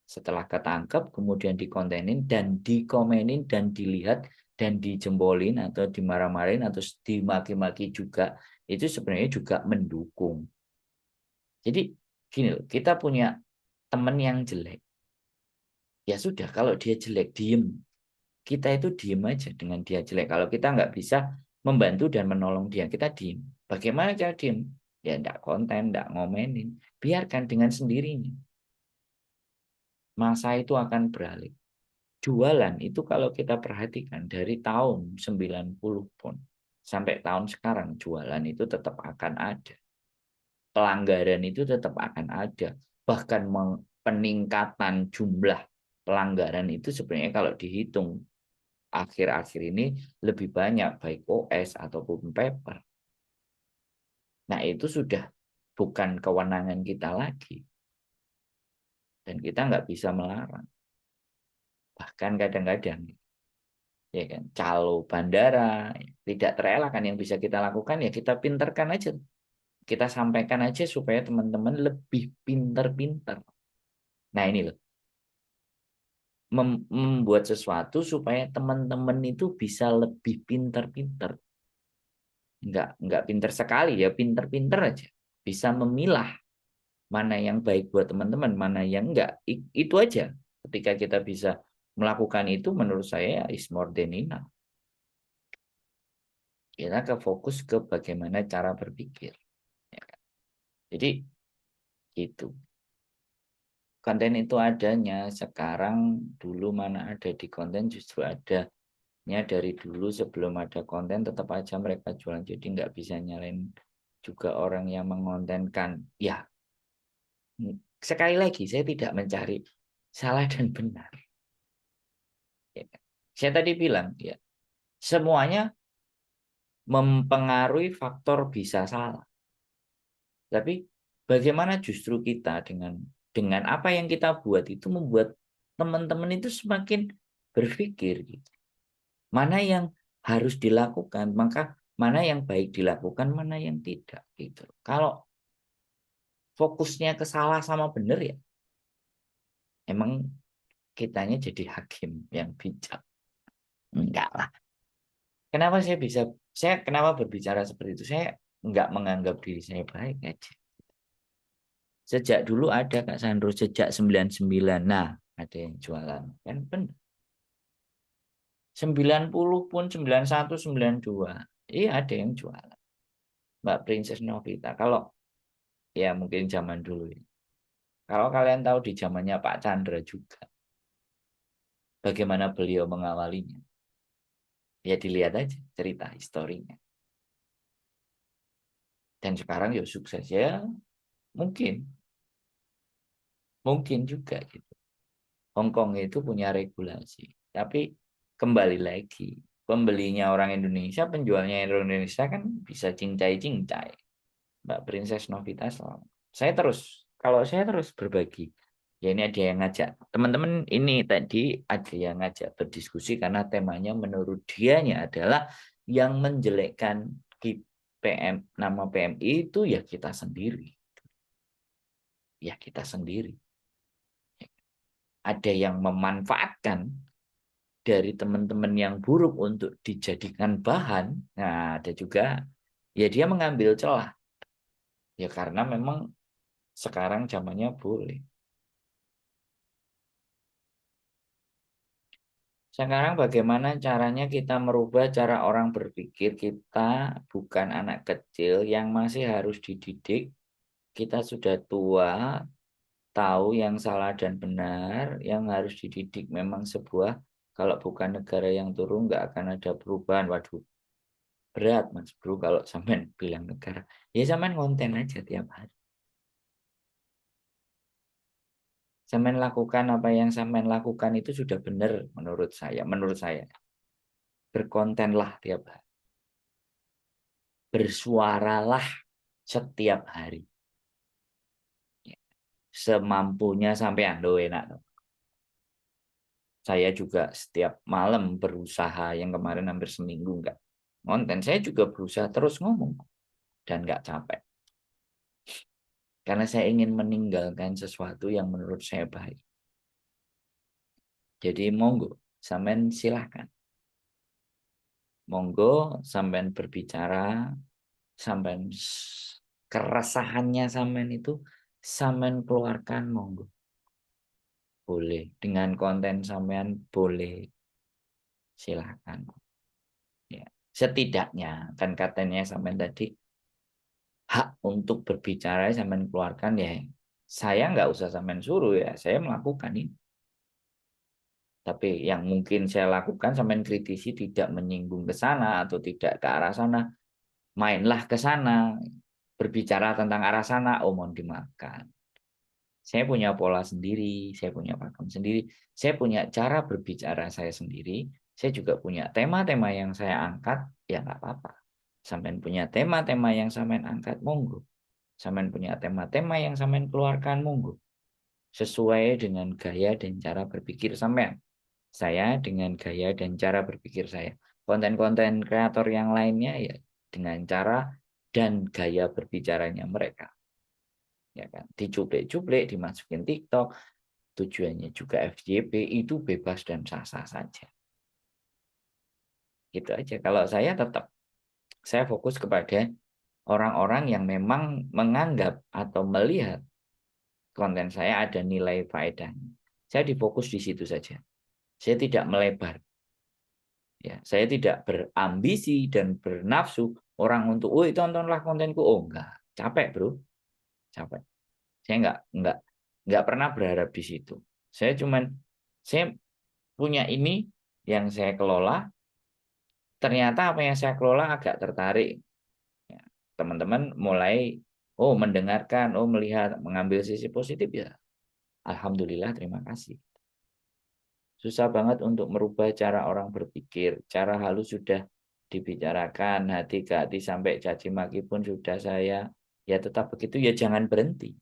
Setelah ketangkep, kemudian dikontenin dan dikomenin dan dilihat dan dijempolin atau dimarah-marahin atau dimaki-maki juga, itu sebenarnya juga mendukung. Jadi gini loh, kita punya teman yang jelek. Ya sudah, kalau dia jelek, diem. Kita itu diem aja dengan dia jelek. Kalau kita nggak bisa membantu dan menolong dia, kita diem. Bagaimana cara diem? Ya enggak konten, enggak ngomenin. Biarkan dengan sendirinya. Masa itu akan beralih. Jualan itu kalau kita perhatikan dari tahun 90 pun sampai tahun sekarang, jualan itu tetap akan ada. Pelanggaran itu tetap akan ada. Bahkan peningkatan jumlah pelanggaran itu sebenarnya kalau dihitung akhir-akhir ini lebih banyak baik OS ataupun paper. Nah itu sudah bukan kewenangan kita lagi. Dan kita nggak bisa melarang. Bahkan kadang-kadang ya kan, calo bandara tidak terelakkan, yang bisa kita lakukan ya kita pinterkan aja, kita sampaikan aja supaya teman-teman lebih pinter-pinter. Nah ini loh, membuat sesuatu supaya teman-teman itu bisa lebih pinter-pinter, nggak pinter sekali ya, pinter-pinter aja, bisa memilah mana yang baik buat teman-teman, mana yang enggak. Itu aja. Ketika kita bisa melakukan itu, menurut saya is more than enough. Kita ke fokus ke bagaimana cara berpikir. Ya kan? Jadi itu. Konten itu adanya sekarang, dulu mana ada di konten, justru adanya dari dulu sebelum ada konten tetap aja mereka jualan. Jadi nggak bisa nyalain juga orang yang mengontenkan. Ya, sekali lagi saya tidak mencari salah dan benar. Ya kan? Saya tadi bilang ya, semuanya mempengaruhi faktor bisa salah. Tapi bagaimana justru kita dengan apa yang kita buat itu membuat teman-teman itu semakin berpikir gitu. Mana yang harus dilakukan, maka mana yang baik dilakukan, mana yang tidak gitu. Kalau fokusnya ke salah sama benar ya, emang kitanya jadi hakim yang bijak. Enggak lah. Kenapa saya kenapa berbicara seperti itu? Saya enggak menganggap diri saya baik aja. Sejak dulu ada Kak Sandro, sejak 99. Nah, ada yang jualan. Kan benar. 90 pun 91, 92. Iya ada yang jualan. Mbak Princess Novita. Kalau ya mungkin zaman dulu ya. Kalau kalian tahu di zamannya Pak Chandra juga. Bagaimana beliau mengawalinya. Ya dilihat aja cerita historinya. Dan sekarang ya sukses ya. Mungkin. Mungkin juga gitu. Hong Kong itu punya regulasi. Tapi kembali lagi. Pembelinya orang Indonesia, penjualnya orang Indonesia kan bisa cincai-cincai. Mbak Princess Novita selalu. Kalau saya terus berbagi. Ya ini ada yang ngajak. Teman-teman ini tadi ada yang ngajak berdiskusi karena temanya menurut dianya adalah yang menjelekkan nama PMI itu ya kita sendiri. Ya kita sendiri. Ada yang memanfaatkan dari teman-teman yang buruk untuk dijadikan bahan. Nah, ada juga ya dia mengambil celah. Ya karena memang sekarang zamannya boleh. Sekarang bagaimana caranya kita merubah cara orang berpikir. Kita bukan anak kecil yang masih harus dididik. Kita sudah tua, tahu yang salah dan benar, yang harus dididik memang sebuah, kalau bukan negara yang turun nggak akan ada perubahan. Waduh, berat Mas Bro kalau sampean bilang negara. Ya sampean konten aja tiap hari. Sampean lakukan apa yang sampean lakukan itu sudah benar menurut saya. Menurut saya. Berkontenlah tiap hari. Bersuaralah setiap hari. Semampunya sampean do enak. Saya juga setiap malam berusaha, yang kemarin hampir seminggu enggak konten. Saya juga berusaha terus ngomong dan enggak capek. Karena saya ingin meninggalkan sesuatu yang menurut saya baik. Jadi monggo, sampean silahkan. Monggo sampean berbicara, sampean keresahannya sampean itu sampean keluarkan monggo. Boleh dengan konten sampean boleh. Silahkan. Ya. Setidaknya kan katanya sampean tadi hak untuk berbicara sampean keluarkan ya. Saya nggak usah sampean suruh ya, saya melakukan ini. Tapi yang mungkin saya lakukan sampean kritisi tidak menyinggung ke sana atau tidak ke arah sana, mainlah ke sana, berbicara tentang arah sana, oh mohon dimaafkan. Saya punya pola sendiri, saya punya pakem sendiri, saya punya cara berbicara saya sendiri, saya juga punya tema-tema yang saya angkat, ya nggak apa-apa. Sampean punya tema-tema yang sampean angkat, monggo. Sampean punya tema-tema yang sampean keluarkan, monggo. Sesuai dengan gaya dan cara berpikir sampean. Saya dengan gaya dan cara berpikir saya. Konten-konten kreator yang lainnya ya dengan cara dan gaya berbicaranya mereka. Ya kan, dicuplek-cuplek, dimasukin TikTok, tujuannya juga FYP, itu bebas dan sah-sah saja. Gitu aja. Kalau saya fokus kepada orang-orang yang memang menganggap atau melihat konten saya ada nilai faedahnya. Saya difokus di situ saja. Saya tidak melebar. Ya, saya tidak berambisi dan bernafsu orang untuk, "Woi, tontonlah kontenku." Oh, enggak. Capek, Bro. Capek. Saya enggak pernah berharap di situ. Saya punya ini yang saya kelola, ternyata apa yang saya kelola agak tertarik. Ya, teman-teman mulai mendengarkan, melihat, mengambil sisi positif ya. Alhamdulillah, terima kasih. Susah banget untuk merubah cara orang berpikir. Cara halus sudah dibicarakan, hati ke hati sampai caci maki pun sudah saya. Ya tetap begitu, ya jangan berhenti.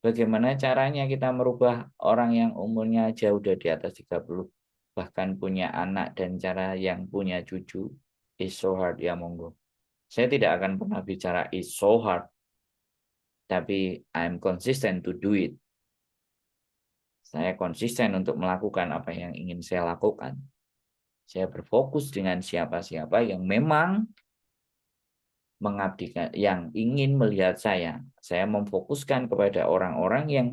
Bagaimana caranya kita merubah orang yang umurnya jauh udah di atas 30? bahkan punya anak dan cara yang punya cucu is so hard, ya monggo. Saya tidak akan pernah bicara is so hard, tapi I'm consistent to do it. Saya konsisten untuk melakukan apa yang ingin saya lakukan. Saya berfokus dengan siapa-siapa yang memang mengabdikan, yang ingin melihat saya. Saya memfokuskan kepada orang-orang yang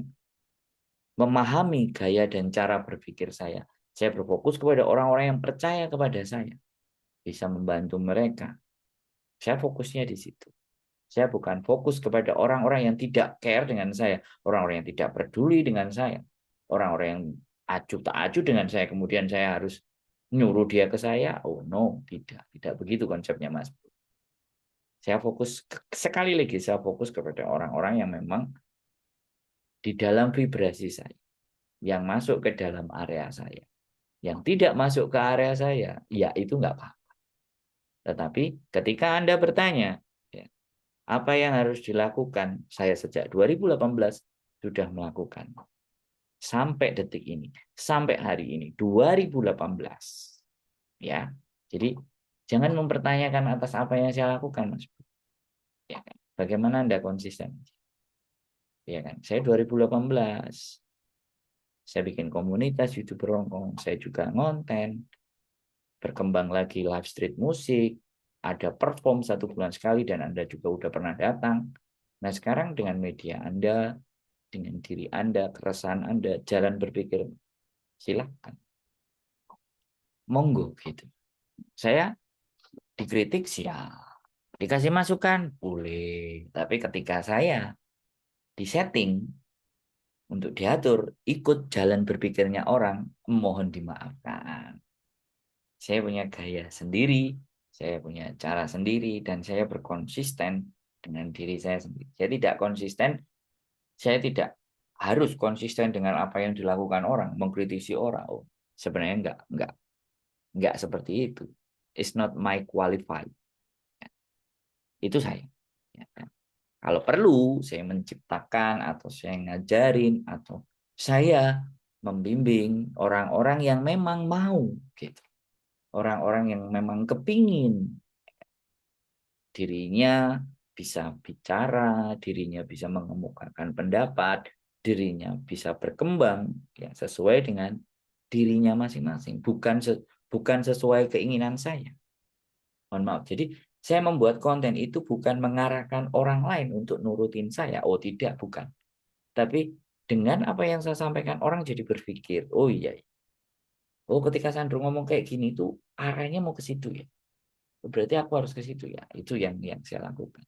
memahami gaya dan cara berpikir saya. Saya berfokus kepada orang-orang yang percaya kepada saya, bisa membantu mereka. Saya fokusnya di situ. Saya bukan fokus kepada orang-orang yang tidak care dengan saya, orang-orang yang tidak peduli dengan saya, orang-orang yang acuh tak acuh dengan saya, kemudian saya harus nyuruh dia ke saya. Oh no, tidak begitu konsepnya, Mas. Saya fokus, sekali lagi saya fokus kepada orang-orang yang memang di dalam vibrasi saya, yang masuk ke dalam area saya. Yang tidak masuk ke area saya, ya itu nggak apa-apa. Tetapi ketika Anda bertanya, ya, apa yang harus dilakukan, saya sejak 2018 sudah melakukan. Sampai detik ini, sampai hari ini, 2018. Ya, jadi jangan mempertanyakan atas apa yang saya lakukan, Mas. Ya kan? Bagaimana Anda konsisten? Ya kan? Saya 2018. Saya bikin komunitas YouTube Rongkong, saya juga ngonten, berkembang lagi live street musik, ada perform 1 bulan sekali dan Anda juga udah pernah datang. Nah sekarang dengan media Anda, dengan diri Anda, keresahan Anda, jalan berpikir, silahkan. Monggo gitu. Saya dikritik siap, dikasih masukan boleh. Tapi ketika saya disetting untuk diatur, ikut jalan berpikirnya orang, mohon dimaafkan. Saya punya gaya sendiri, saya punya cara sendiri, dan saya berkonsisten dengan diri saya sendiri. Saya tidak konsisten, saya tidak harus konsisten dengan apa yang dilakukan orang, mengkritisi orang. Oh, sebenarnya enggak seperti itu. It's not my qualified. Itu saya. Ya kan? Kalau perlu, saya menciptakan atau saya ngajarin atau saya membimbing orang-orang yang memang mau gitu. Orang-orang yang memang kepingin dirinya bisa bicara, dirinya bisa mengemukakan pendapat, dirinya bisa berkembang ya sesuai dengan dirinya masing-masing, bukan sesuai keinginan saya. Mohon maaf. Jadi saya membuat konten itu bukan mengarahkan orang lain untuk nurutin saya. Oh tidak, bukan. Tapi dengan apa yang saya sampaikan orang jadi berpikir, oh iya. Oh ketika Sandro ngomong kayak gini tuh arahnya mau ke situ ya. Berarti aku harus ke situ ya. Itu yang saya lakukan.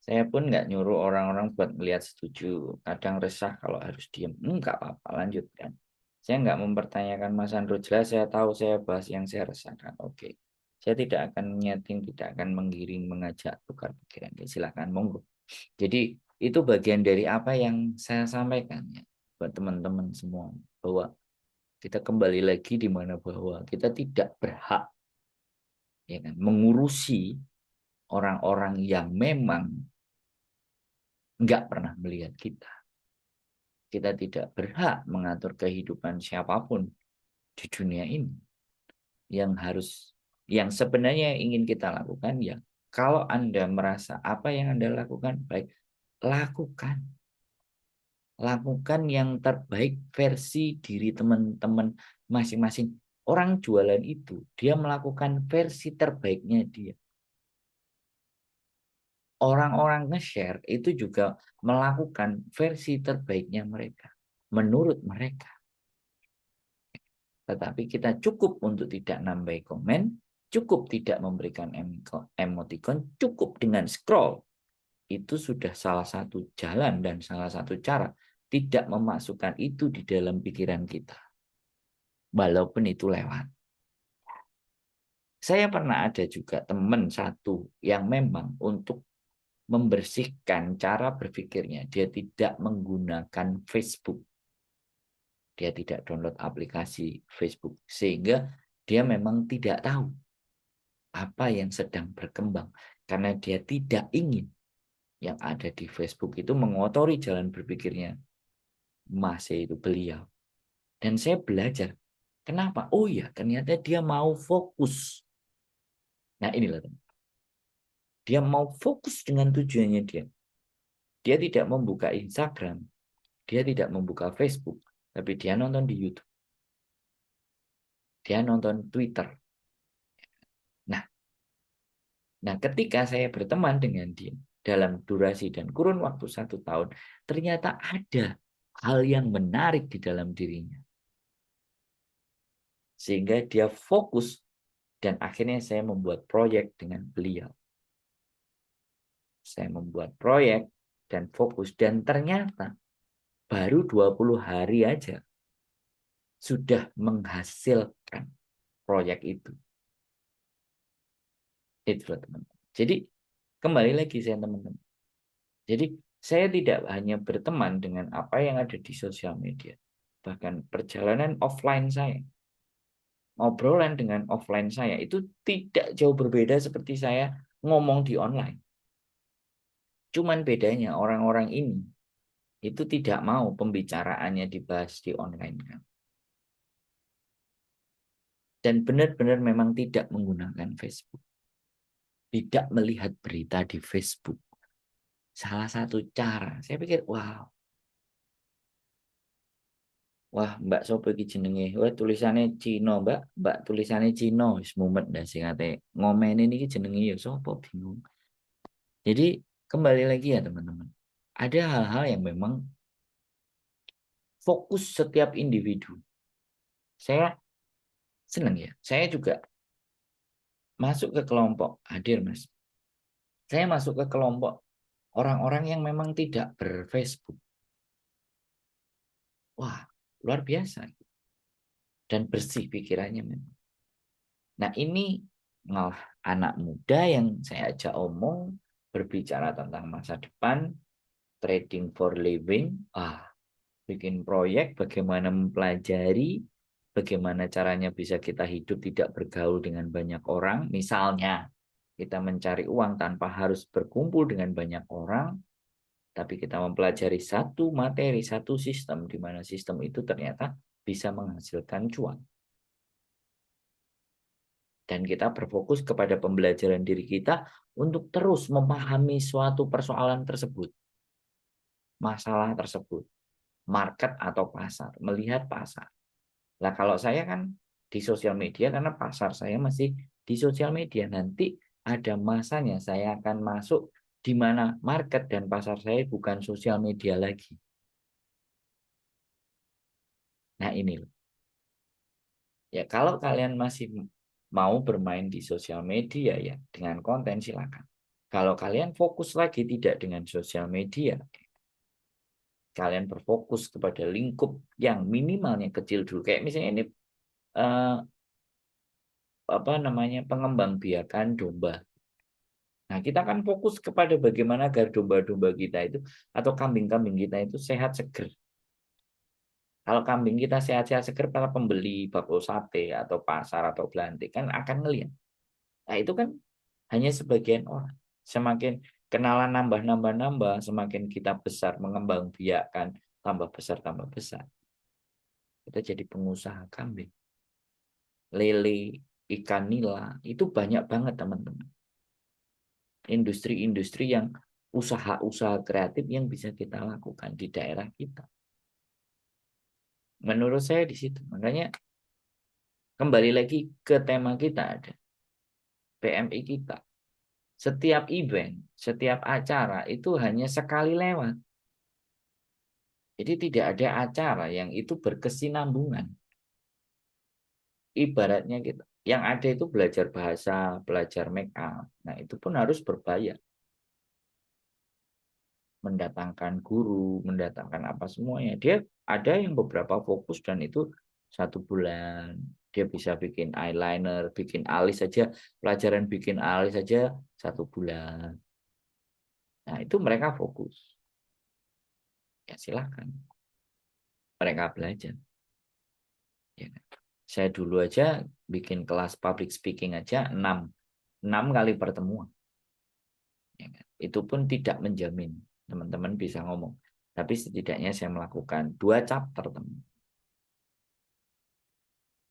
Saya pun nggak nyuruh orang-orang buat melihat setuju. Kadang resah kalau harus diem. Enggak apa-apa, lanjutkan. Saya nggak mempertanyakan Mas Andro. Jelas saya tahu saya bahas yang saya resahkan. Oke. Saya tidak akan nyeting, tidak akan menggiring, mengajak tukar pikiran. Ya, silakan, monggo. Jadi itu bagian dari apa yang saya sampaikan ya. Buat teman-teman semua. Bahwa kita kembali lagi di mana bahwa kita tidak berhak ya kan, mengurusi orang-orang yang memang nggak pernah melihat kita. Kita tidak berhak mengatur kehidupan siapapun di dunia ini. Yang sebenarnya ingin kita lakukan ya, kalau Anda merasa apa yang Anda lakukan baik, lakukan. Lakukan yang terbaik versi diri teman-teman masing-masing. Orang jualan itu, dia melakukan versi terbaiknya dia. Orang-orang nge-share itu juga melakukan versi terbaiknya mereka. Menurut mereka. Tetapi kita cukup untuk tidak nambah komen, cukup tidak memberikan emoticon, cukup dengan scroll. Itu sudah salah satu jalan dan salah satu cara tidak memasukkan itu di dalam pikiran kita. Walaupun itu lewat. Saya pernah ada juga teman satu yang memang untuk membersihkan cara berpikirnya. Dia tidak menggunakan Facebook. Dia tidak download aplikasi Facebook. Sehingga dia memang tidak tahu apa yang sedang berkembang. Karena dia tidak ingin yang ada di Facebook itu mengotori jalan berpikirnya. Masih itu beliau. Dan saya belajar. Kenapa? Oh ya, ternyata dia mau fokus. Nah inilah. Dia mau fokus dengan tujuannya dia. Dia tidak membuka Instagram. Dia tidak membuka Facebook. Tapi dia nonton di YouTube. Dia nonton Twitter. Nah, ketika saya berteman dengan dia dalam durasi dan kurun waktu 1 tahun, ternyata ada hal yang menarik di dalam dirinya. Sehingga dia fokus dan akhirnya saya membuat proyek dengan beliau. Saya membuat proyek dan fokus dan ternyata baru 20 hari aja sudah menghasilkan proyek itu. Itu teman-teman. Jadi kembali lagi saya teman-teman. Jadi saya tidak hanya berteman dengan apa yang ada di sosial media. Bahkan perjalanan offline saya, obrolan dengan offline saya itu tidak jauh berbeda seperti saya ngomong di online. Cuman bedanya orang-orang ini itu tidak mau pembicaraannya dibahas di online kan. Dan benar-benar memang tidak menggunakan Facebook. Tidak melihat berita di Facebook. Salah satu cara. Saya pikir, wow. Wah, Mbak sopo iki jenenge? Wah, tulisannya Cino, Mbak. Mbak tulisannya Cino. Wis mumet dah sing ate ngomenin iki jenenge ya sopo bingung. Jadi kembali lagi ya teman-teman. Ada hal-hal yang memang fokus setiap individu. Saya senang ya. Saya juga masuk ke kelompok hadir, Mas. Saya masuk ke kelompok orang-orang yang memang tidak berFacebook. Wah, luar biasa. Dan bersih pikirannya memang. Nah ini malah anak muda yang saya ajak omong, berbicara tentang masa depan, trading for living, bikin proyek, bagaimana mempelajari, bagaimana caranya bisa kita hidup tidak bergaul dengan banyak orang. Misalnya, kita mencari uang tanpa harus berkumpul dengan banyak orang, tapi kita mempelajari satu materi, satu sistem, di mana sistem itu ternyata bisa menghasilkan cuan. Dan kita berfokus kepada pembelajaran diri kita untuk terus memahami suatu persoalan tersebut. Masalah tersebut. Market atau pasar. Melihat pasar. Nah kalau saya kan di sosial media karena pasar saya masih di sosial media. Nanti ada masanya saya akan masuk di mana market dan pasar saya bukan sosial media lagi. Nah ini loh. Ya kalau kalian masih mau bermain di sosial media ya dengan konten silakan. Kalau kalian fokus lagi tidak dengan sosial media, kalian berfokus kepada lingkup yang minimalnya kecil dulu. Kayak misalnya ini eh, pengembang biakan domba. Nah, kita kan fokus kepada bagaimana agar domba-domba kita itu atau kambing-kambing kita itu sehat seger. Kalau kambing kita sehat-sehat seger, para pembeli bakul sate atau pasar atau belantik kan akan ngelihat. Nah, itu kan hanya sebagian orang. Semakin kenalan nambah-nambah-nambah, semakin kita besar mengembang biakan, tambah besar, tambah besar. Kita jadi pengusaha kambing. Lele, ikan nila, itu banyak banget teman-teman. Industri-industri yang usaha-usaha kreatif yang bisa kita lakukan di daerah kita. Menurut saya di situ. Makanya kembali lagi ke tema kita ada. PMI kita. Setiap event, setiap acara itu hanya sekali lewat. Jadi tidak ada acara yang itu berkesinambungan. Ibaratnya kita, yang ada itu belajar bahasa, belajar make up. Nah itu pun harus berbayar. Mendatangkan guru, mendatangkan apa semuanya. Dia ada yang beberapa fokus dan itu 1 bulan. Dia bisa bikin eyeliner, bikin alis saja, pelajaran bikin alis saja 1 bulan. Nah itu mereka fokus. Ya silahkan. Mereka belajar. Ya kan? Saya dulu aja bikin kelas public speaking aja 6 kali pertemuan. Ya kan? Itu pun tidak menjamin teman-teman bisa ngomong. Tapi setidaknya saya melakukan 2 chapter teman.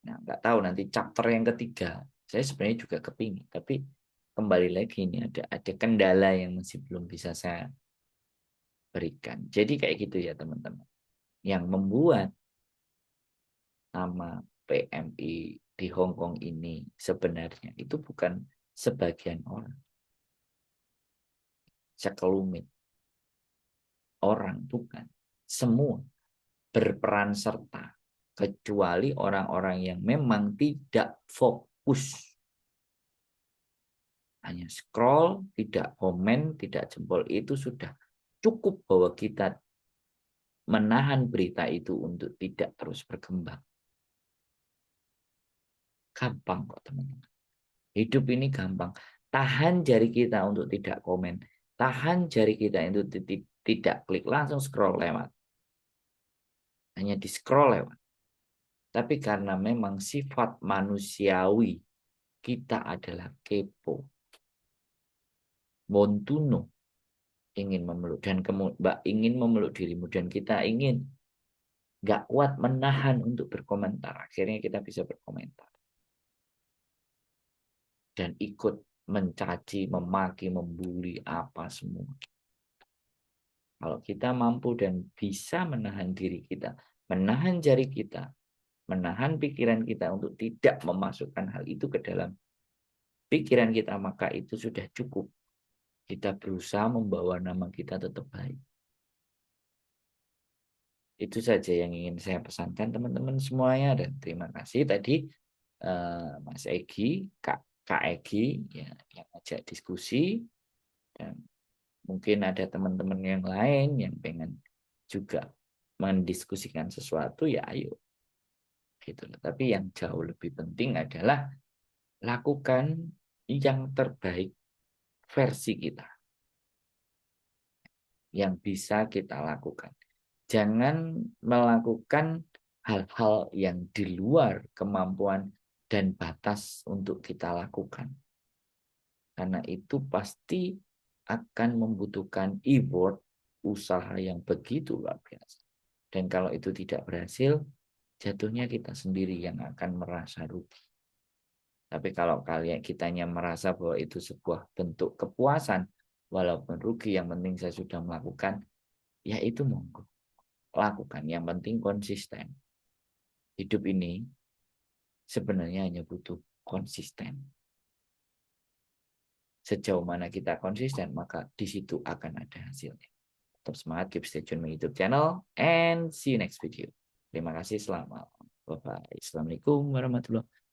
Nah, nggak tahu nanti chapter yang ketiga. Saya sebenarnya juga kepingin, tapi kembali lagi ini ada kendala yang masih belum bisa saya berikan. Jadi kayak gitu ya teman-teman. Yang membuat nama PMI di Hong Kong ini sebenarnya itu bukan sebagian orang, sekelumit orang, bukan. Semua berperan serta, kecuali orang-orang yang memang tidak fokus. Hanya scroll, tidak komen, tidak jempol, itu sudah cukup bahwa kita menahan berita itu untuk tidak terus berkembang. Gampang kok teman-teman. Hidup ini gampang. Tahan jari kita untuk tidak komen. Tahan jari kita untuk tidak klik, langsung scroll lewat. Hanya di scroll lewat. Tapi karena memang sifat manusiawi kita adalah kepo. Montuno ingin memeluk dan ingin memeluk dirimu dan kita ingin nggak kuat menahan untuk berkomentar. Akhirnya kita bisa berkomentar dan ikut mencaci, memaki, membuli apa semua. Kalau kita mampu dan bisa menahan diri kita, menahan jari kita, menahan pikiran kita untuk tidak memasukkan hal itu ke dalam pikiran kita, maka itu sudah cukup. Kita berusaha membawa nama kita tetap baik. Itu saja yang ingin saya pesankan teman-teman semuanya, dan terima kasih tadi Mas Egi, Kak Egi ya, yang ajak diskusi, dan mungkin ada teman-teman yang lain yang pengen juga mendiskusikan sesuatu, ya ayo gitu. Tapi yang jauh lebih penting adalah lakukan yang terbaik versi kita yang bisa kita lakukan. Jangan melakukan hal-hal yang di luar kemampuan dan batas untuk kita lakukan. Karena itu pasti akan membutuhkan effort, usaha yang begitu luar biasa. Dan kalau itu tidak berhasil, jatuhnya kita sendiri yang akan merasa rugi. Tapi kalau kalian kitanya merasa bahwa itu sebuah bentuk kepuasan, walaupun rugi, yang penting saya sudah melakukan, ya itu monggo. Lakukan, yang penting konsisten. Hidup ini sebenarnya hanya butuh konsisten. Sejauh mana kita konsisten, maka di situ akan ada hasilnya. Tetap semangat, keep stay tune my YouTube channel, and see you next video. Terima kasih, selamat. Bye-bye. Assalamualaikum warahmatullahi wabarakatuh.